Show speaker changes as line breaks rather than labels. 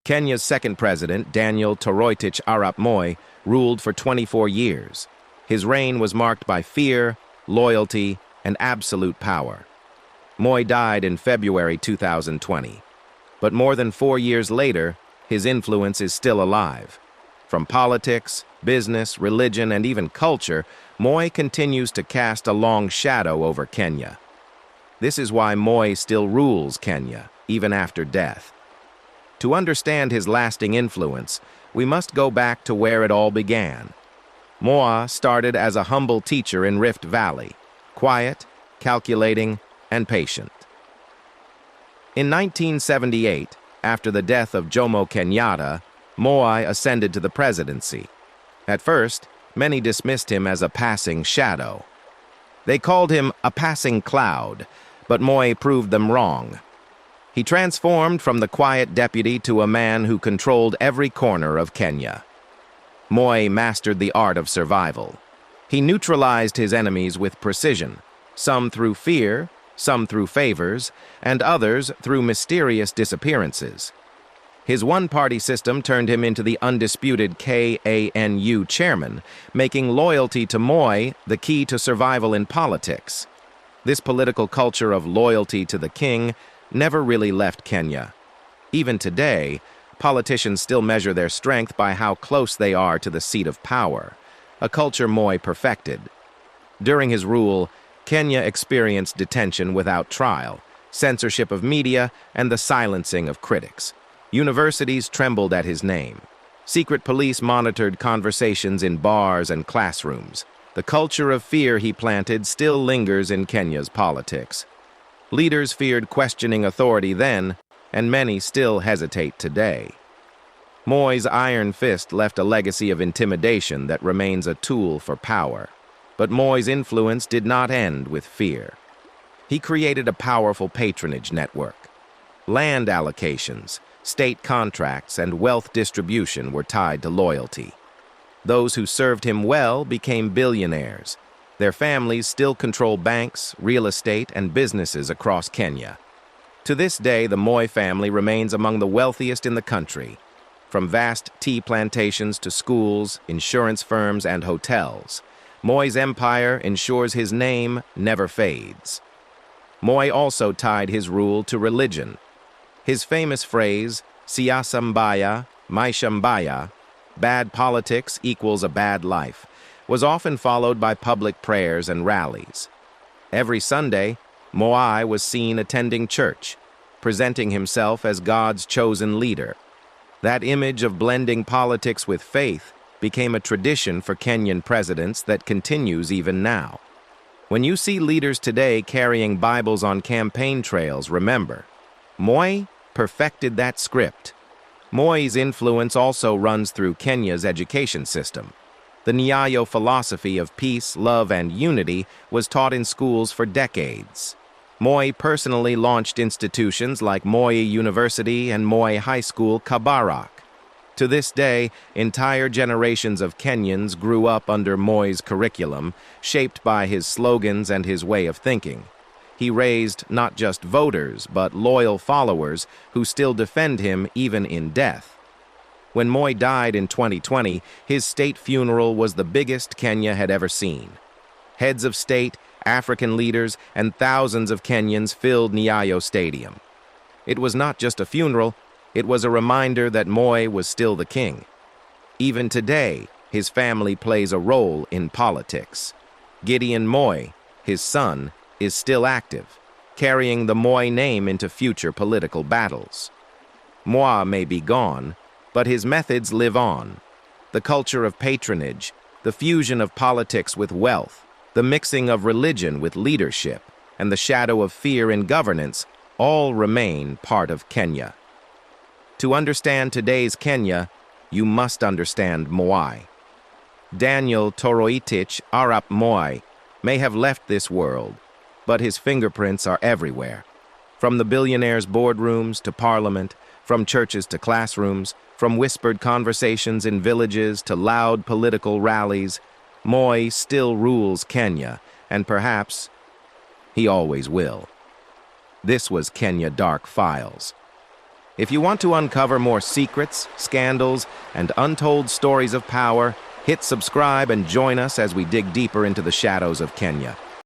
Kenya's second president, Daniel Toroitich Arap Moi, ruled for 24 years. His reign was marked by fear, loyalty, and absolute power. Moi died in February 2020. But more than 4 years later, his influence is still alive. From politics, business, religion, and even culture, Moi continues to cast a long shadow over Kenya. This is why Moi still rules Kenya, even after death. To understand his lasting influence, we must go back to where it all began. Moi started as a humble teacher in Rift Valley, quiet, calculating, and patient. In 1978, after the death of Jomo Kenyatta, Moi ascended to the presidency. At first, many dismissed him as a passing shadow. They called him a passing cloud, but Moi proved them wrong. He transformed from the quiet deputy to a man who controlled every corner of Kenya. Moi mastered the art of survival. He neutralized his enemies with precision, some through fear, some through favors, and others through mysterious disappearances. His one-party system turned him into the undisputed KANU chairman, making loyalty to Moi the key to survival in politics. This political culture of loyalty to the king never really left Kenya. Even today, politicians still measure their strength by how close they are to the seat of power, a culture Moi perfected. During his rule, Kenya experienced detention without trial, censorship of media, and the silencing of critics. Universities trembled at his name. Secret police monitored conversations in bars and classrooms. The culture of fear he planted still lingers in Kenya's politics. Leaders feared questioning authority then, and many still hesitate today. Moi's iron fist left a legacy of intimidation that remains a tool for power. But Moi's influence did not end with fear. He created a powerful patronage network. Land allocations, state contracts, and wealth distribution were tied to loyalty. Those who served him well became billionaires. Their families still control banks, real estate, and businesses across Kenya. To this day, the Moi family remains among the wealthiest in the country. From vast tea plantations to schools, insurance firms, and hotels, Moi's empire ensures his name never fades. Moi also tied his rule to religion. His famous phrase, "Siasa mbaya, maisha mbaya," bad politics equals a bad life, was often followed by public prayers and rallies. Every Sunday, Moi was seen attending church, presenting himself as God's chosen leader. That image of blending politics with faith became a tradition for Kenyan presidents that continues even now. When you see leaders today carrying Bibles on campaign trails, remember, Moi perfected that script. Moi's influence also runs through Kenya's education system. The Nyayo philosophy of peace, love, and unity was taught in schools for decades. Moi personally launched institutions like Moi University and Moi High School Kabarak. To this day, entire generations of Kenyans grew up under Moi's curriculum, shaped by his slogans and his way of thinking. He raised not just voters, but loyal followers who still defend him even in death. When Moi died in 2020, his state funeral was the biggest Kenya had ever seen. Heads of state, African leaders, and thousands of Kenyans filled Nyayo Stadium. It was not just a funeral, it was a reminder that Moi was still the king. Even today, his family plays a role in politics. Gideon Moi, his son, is still active, carrying the Moi name into future political battles. Moi may be gone, but his methods live on. The culture of patronage, the fusion of politics with wealth, the mixing of religion with leadership, and the shadow of fear in governance all remain part of Kenya. To understand today's Kenya, you must understand Moi. Daniel Toroitich Arap Moi may have left this world, but his fingerprints are everywhere. From the billionaires' boardrooms to parliament, from churches to classrooms, from whispered conversations in villages to loud political rallies, Moi still rules Kenya, and perhaps he always will. This was Kenya Dark Files. If you want to uncover more secrets, scandals, and untold stories of power, hit subscribe and join us as we dig deeper into the shadows of Kenya.